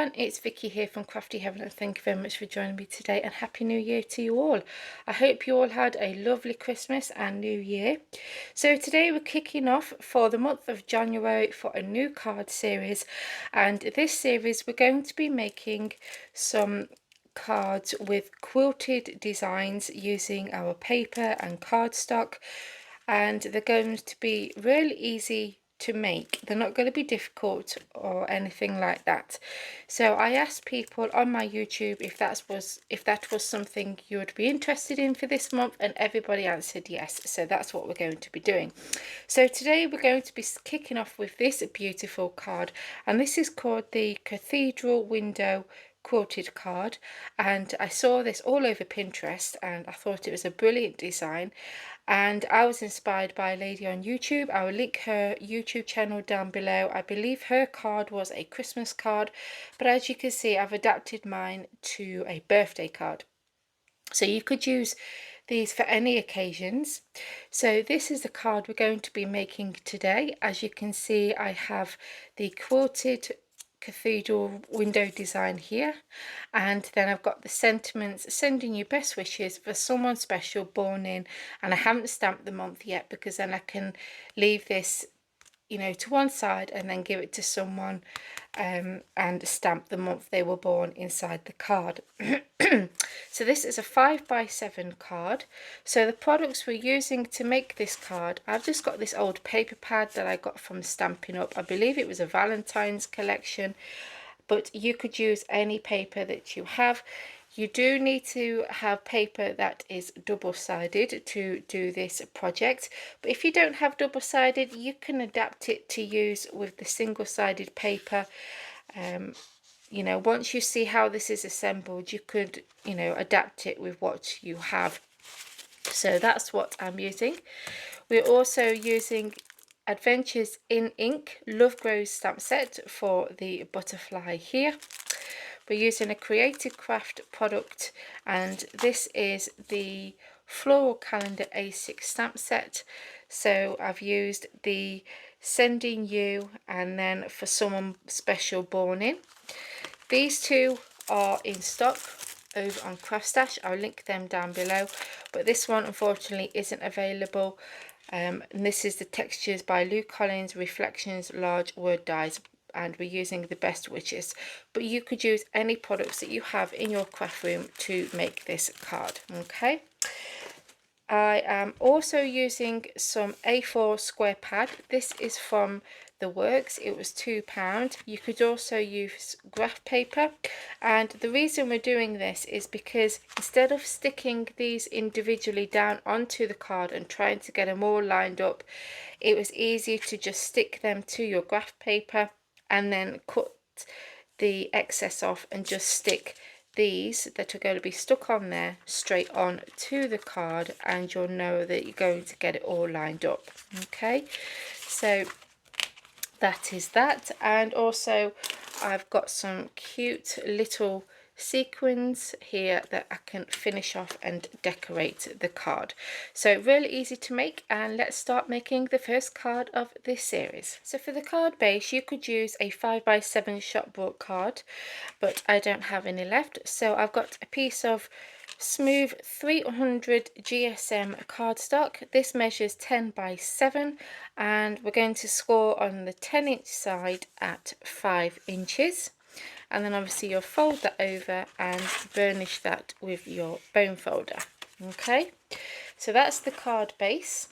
everyone, it's Vicky here from Crafty Heaven, and thank you very much for joining me today, and Happy New Year to you all. I hope you all had a lovely Christmas and New Year. So today we're kicking off for the month of January for a new card series, and this series we're going to be making some cards with quilted designs using our paper and cardstock, and they're going to be really easy to make. They're not going to be difficult or anything like that. So I asked people on my YouTube if that was something you would be interested in for this month, and everybody answered yes. So that's what we're going to be doing. So today we're going to be kicking off with this beautiful card, and this is called the Cathedral Window quilted card, and I saw this all over Pinterest and I thought it was a brilliant design, and I was inspired by a lady on YouTube. I will link her YouTube channel down below. I believe her card was a Christmas card, but as you can see I've adapted mine to a birthday card, so you could use these for any occasions. So this is the card we're going to be making today. As you can see, I have the quilted cathedral window design here, and then I've got the sentiments sending you best wishes for someone special born in, and I haven't stamped the month yet because then I can leave this, you know, to one side and then give it to someone and stamp the month they were born inside the card. So this is a 5x7 card. So the products we're using to make this card, I've just got this old paper pad that I got from Stampin' Up. I believe it was a Valentine's collection, but you could use any paper that you have. You do need to have paper that is double-sided to do this project, but if you don't have double-sided, you can adapt it to use with the single-sided paper. You know, once you see how this is assembled, you could, you know, adapt it with what you have. So that's what I'm using. We're also using Adventures in Ink Love Grows stamp set for the butterfly here. We're using a Creative Craft product, and this is the Floral Calendar A6 stamp set. So I've used the Sending You and then For Someone Special Born In. These two are in stock over on Craft Stash. I'll link them down below, but this one unfortunately isn't available. And this is the Textures by Lou Collins Reflections Large Word Dies, and we're using the Best Wishes, but you could use any products that you have in your craft room to make this card. Okay, I am also using some A4 square pad. This is from The Works. It was £2. You could also use graph paper, and the reason we're doing this is because instead of sticking these individually down onto the card and trying to get them all lined up, it was easier to just stick them to your graph paper and then cut the excess off and just stick these that are going to be stuck on there straight on to the card, and you'll know that you're going to get it all lined up. Okay, so that is that. And also I've got some cute little sequins here that I can finish off and decorate the card. So really easy to make, and let's start making the first card of this series. So for the card base, you could use a 5x7 shop bought card, but I don't have any left, so I've got a piece of smooth 300 GSM cardstock. This measures 10x7, and we're going to score on the 10-inch side at 5 inches, and then obviously you'll fold that over and burnish that with your bone folder. Okay, so that's the card base.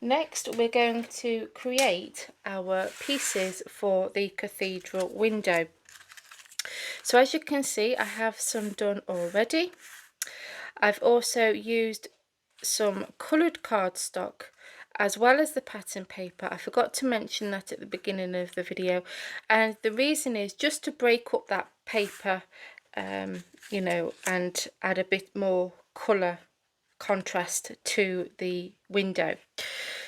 Next we're going to create our pieces for the cathedral window. So as you can see, I have some done already. I've also used some coloured cardstock as well as the pattern paper. I forgot to mention that at the beginning of the video, and the reason is just to break up that paper, you know, and add a bit more colour contrast to the window.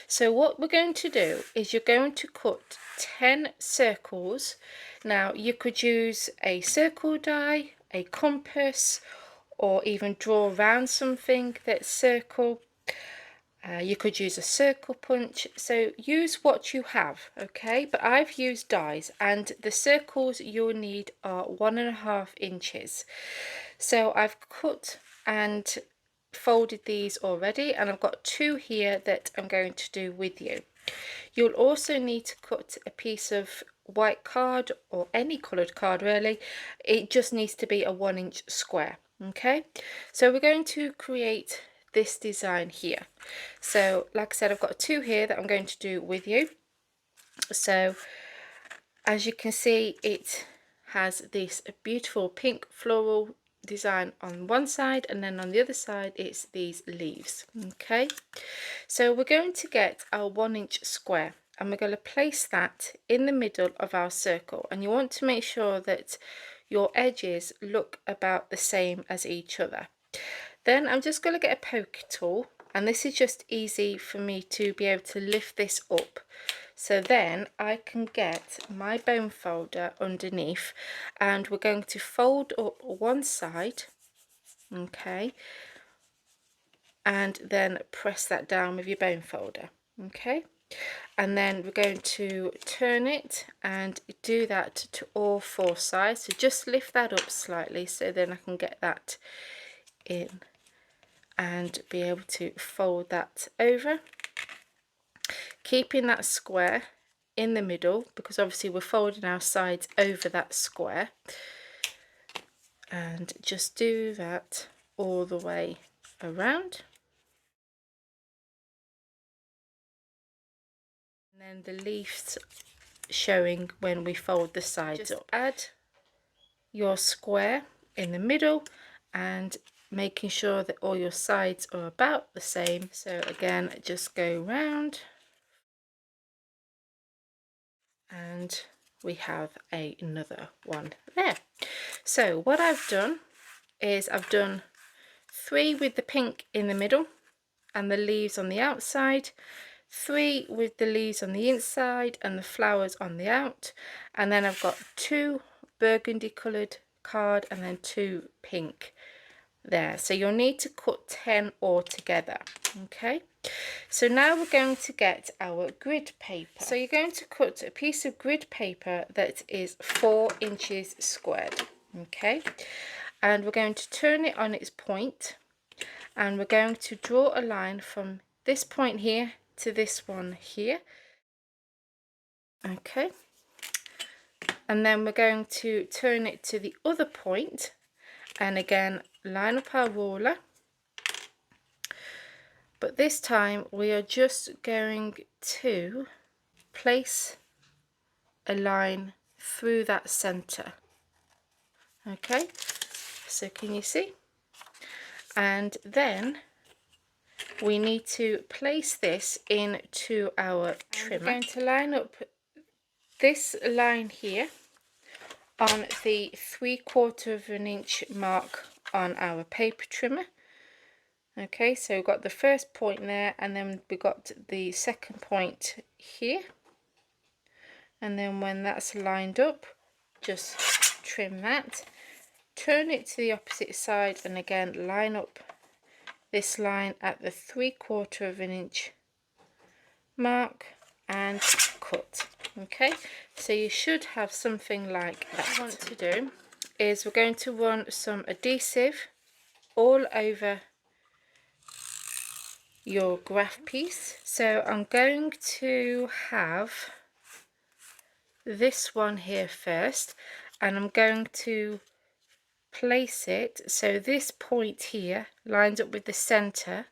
So what we're going to do is you're going to cut 10 circles. Now you could use a circle die, a compass, or even draw around something that's circle. You could use a circle punch, so use what you have, okay? But I've used dies, and the circles you'll need are 1.5 inches. So I've cut and folded these already, and I've got 2 here that I'm going to do with you. You'll also need to cut a piece of white card, or any coloured card really. It just needs to be a 1-inch square, okay? So we're going to create this design here. So like I said, I've got 2 here that I'm going to do with you. So as you can see, it has this beautiful pink floral design on one side, and then on the other side it's these leaves, okay? So we're going to get our 1-inch square, and we're going to place that in the middle of our circle, and you want to make sure that your edges look about the same as each other. Then I'm just going to get a poke tool, and this is just easy for me to be able to lift this up, so then I can get my bone folder underneath, and we're going to fold up one side, okay, and then press that down with your bone folder, okay, and then we're going to turn it and do that to all 4 sides. So just lift that up slightly, so then I can get that in and be able to fold that over, keeping that square in the middle, because obviously we're folding our sides over that square, and just do that all the way around. And then the leaves showing when we fold the sides up. Add your square in the middle and making sure that all your sides are about the same. So again, just go round, and we have another one there. So what I've done is I've done 3 with the pink in the middle and the leaves on the outside, 3 with the leaves on the inside and the flowers on the out, and then I've got 2 burgundy coloured card and then 2 pink there. So you'll need to cut 10 all together, okay? So now we're going to get our grid paper. So you're going to cut a piece of grid paper that is 4 inches squared, okay? And we're going to turn it on its point, and we're going to draw a line from this point here to this one here, okay? And then we're going to turn it to the other point, and again line up our ruler, but this time we are just going to place a line through that center, okay? So can you see? And then we need to place this into our trimmer. We're going to line up this line here on the 3/4 of an inch mark on our paper trimmer. Okay, so we've got the first point there, and then we got the second point here, and then when that's lined up, just trim that, turn it to the opposite side, and again line up this line at the 3/4 of an inch mark and cut. Okay, so you should have something like that. What I want to do is we're going to run some adhesive all over your graph piece. So I'm going to have this one here first, and I'm going to place it so this point here lines up with the center.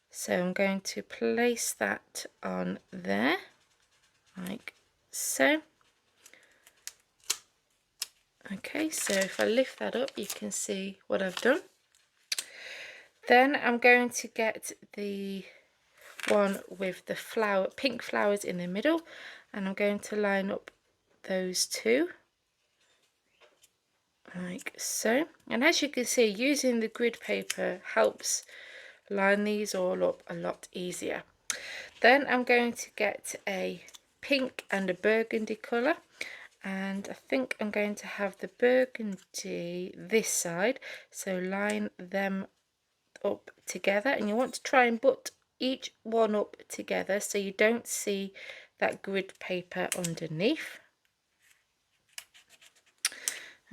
So I'm going to place that on there like so. Okay, so if I lift that up, you can see what I've done. Then I'm going to get the one with the pink flowers in the middle, and I'm going to line up those 2 like so. And as you can see, using the grid paper helps line these all up a lot easier. Then I'm going to get a pink and a burgundy colour, and I think I'm going to have the burgundy this side, so line them up together, and you want to try and put each one up together so you don't see that grid paper underneath.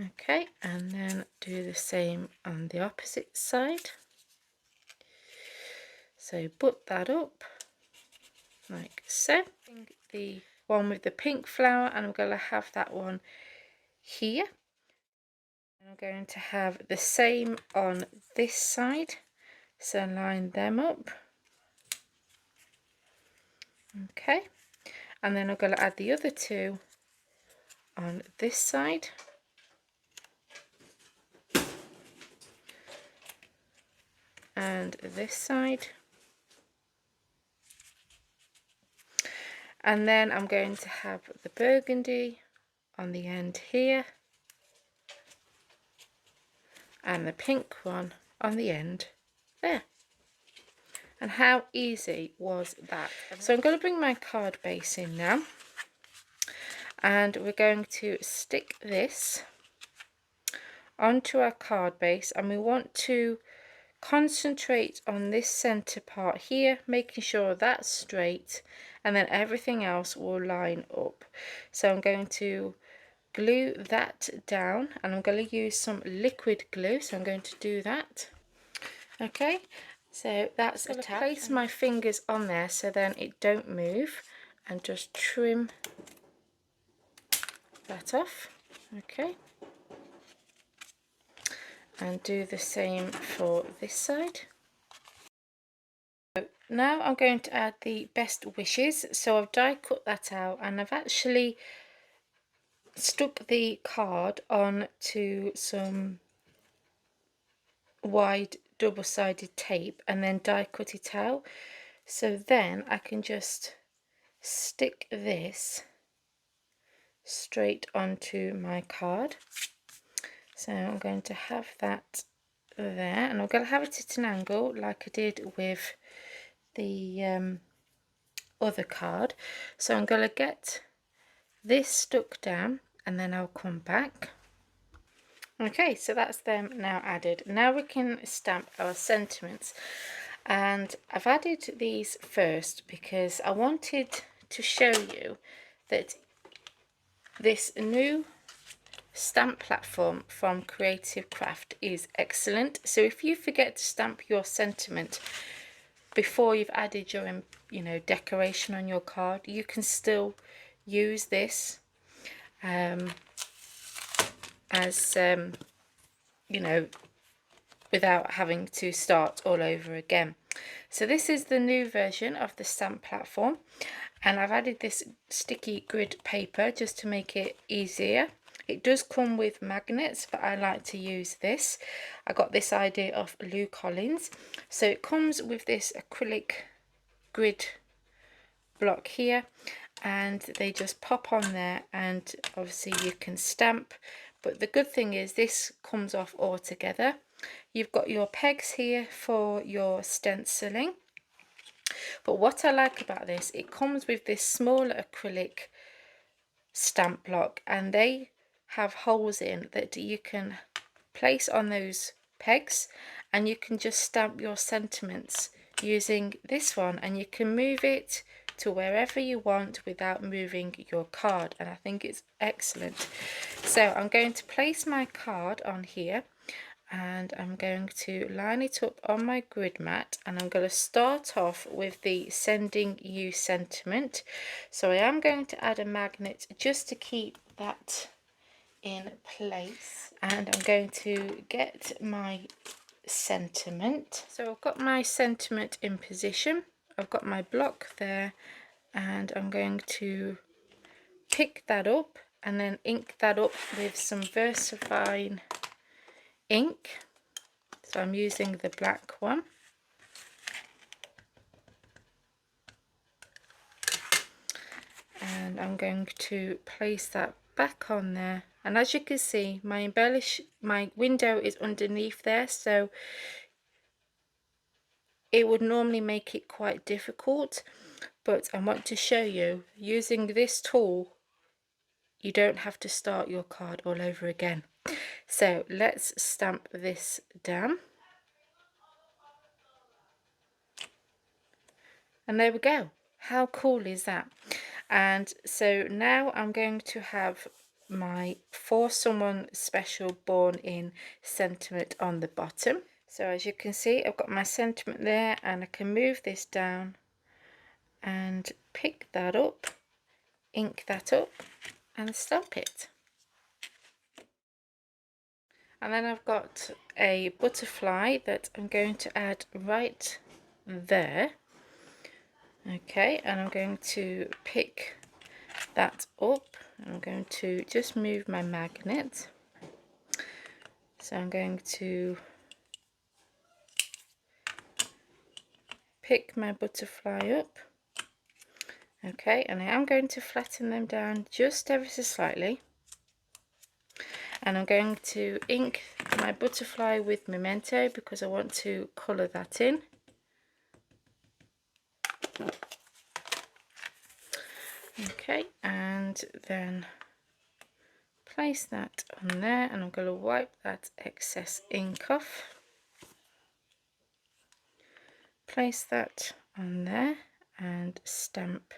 Okay, and then do the same on the opposite side. So put that up like so. The one with the pink flower, and I'm going to have that one here. And I'm going to have the same on this side, so line them up. Okay, and then I'm going to add the other two on this side. And this side. And then I'm going to have the burgundy on the end here, and the pink one on the end there. And how easy was that? So I'm going to bring my card base in now, and we're going to stick this onto our card base, and we want to concentrate on this center part here, making sure that's straight, and then everything else will line up. So I'm going to glue that down, and I'm going to use some liquid glue, so I'm going to do that. Okay, so that's attached. I'm going to place my fingers on there so then it don't move, and just trim that off. Okay, and do the same for this side. So now I'm going to add the best wishes. So I've die cut that out, and I've actually stuck the card on to some wide double-sided tape and then die cut it out, so then I can just stick this straight onto my card. So I'm going to have that there, and I'm going to have it at an angle like I did with the other card. So I'm going to get this stuck down, and then I'll come back. Okay, so that's them now added. Now we can stamp our sentiments, and I've added these first because I wanted to show you that this new stamp platform from Creative Craft is excellent. So if you forget to stamp your sentiment before you've added your decoration on your card, you can still use this as without having to start all over again. So this is the new version of the stamp platform, and I've added this sticky grid paper just to make it easier. It does come with magnets, but I like to use this. I got this idea of Lou Collins. So it comes with this acrylic grid block here, and they just pop on there, and obviously you can stamp. But the good thing is this comes off all together. You've got your pegs here for your stenciling, but what I like about this, it comes with this smaller acrylic stamp block, and they have holes in that you can place on those pegs, and you can just stamp your sentiments using this one, and you can move it to wherever you want without moving your card, and I think it's excellent. So I'm going to place my card on here, and I'm going to line it up on my grid mat, and I'm going to start off with the sending you sentiment. So I am going to add a magnet just to keep that in place, and I'm going to get my sentiment. So I've got my sentiment in position, I've got my block there, and I'm going to pick that up and then ink that up with some VersaFine ink. So I'm using the black one, and I'm going to place that back on there. And as you can see, my window is underneath there, so it would normally make it quite difficult, but I want to show you, using this tool you don't have to start your card all over again. So let's stamp this down. And there we go. How cool is that? And so now I'm going to have my For Someone Special Born in sentiment on the bottom. So as you can see, I've got my sentiment there, and I can move this down and pick that up, ink that up and stamp it. And then I've got a butterfly that I'm going to add right there. Okay, and I'm going to pick that up, and I'm going to just move my magnet. So I'm going to pick my butterfly up. Okay, and I am going to flatten them down just ever so slightly. And I'm going to ink my butterfly with Memento because I want to colour that in. Okay, and then place that on there, and I'm going to wipe that excess ink off. Place that on there and stamp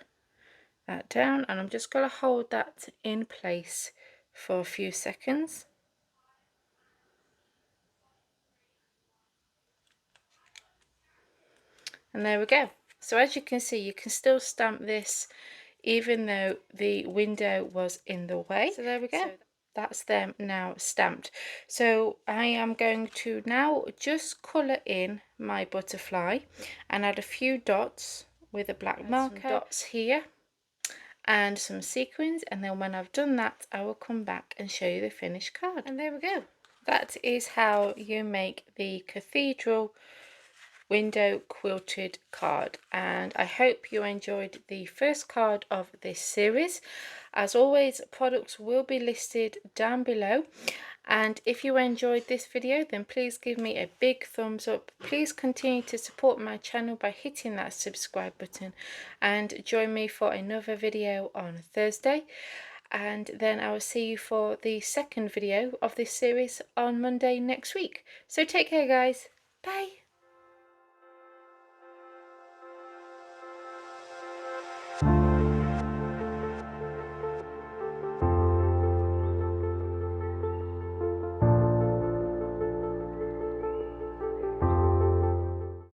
that down, and I'm just going to hold that in place for a few seconds. And there we go. So as you can see, you can still stamp this even though the window was in the way. So there we go. That's them now stamped. So I am going to now just colour in my butterfly and add a few dots with a black marker. Some dots here and some sequins, and then when I've done that, I will come back and show you the finished card. And there we go. That is how you make the Cathedral window quilted card, and I hope you enjoyed the first card of this series. As always, products will be listed down below, and if you enjoyed this video, then please give me a big thumbs up. Please continue to support my channel by hitting that subscribe button, and join me for another video on Thursday, and then I will see you for the second video of this series on Monday next week. So take care guys, bye.